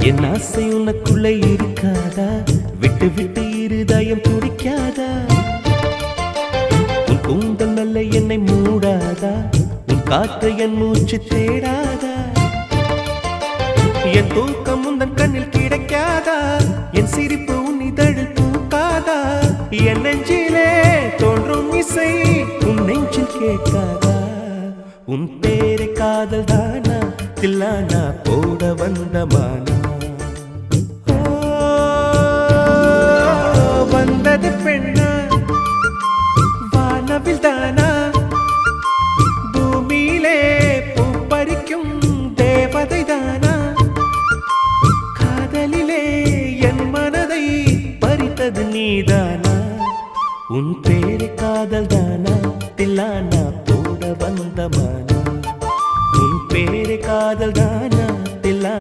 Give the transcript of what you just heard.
என் ஆசை உனக்குள்ளே இருக்காதா? விட்டு விட்டு இருதயம் துடிக்காதா? உன் கூந்தல் நல்ல என்னை மூடாதா? உன் காற்று என் மூச்சு தேடாதா? என் தூக்கம் உந்தன் கண்ணில் கிடைக்காதா? என் சிரிப்பு உன் இதழில் பூக்காதா? என் நெஞ்சிலே தோன்றும் இசை உன் நெஞ்சில் கேட்காதா? உன் பேரை காதல் தானா தில்லானா போட வந்த மானா? வந்தது பெண்ணா வானவில் தானா? பூமியிலே பூ பறிக்கும் தேவதை தானா? காதலிலே என் மனதை பறித்தது நீதானா? உன் பேரை காதல் தானா தில்லானா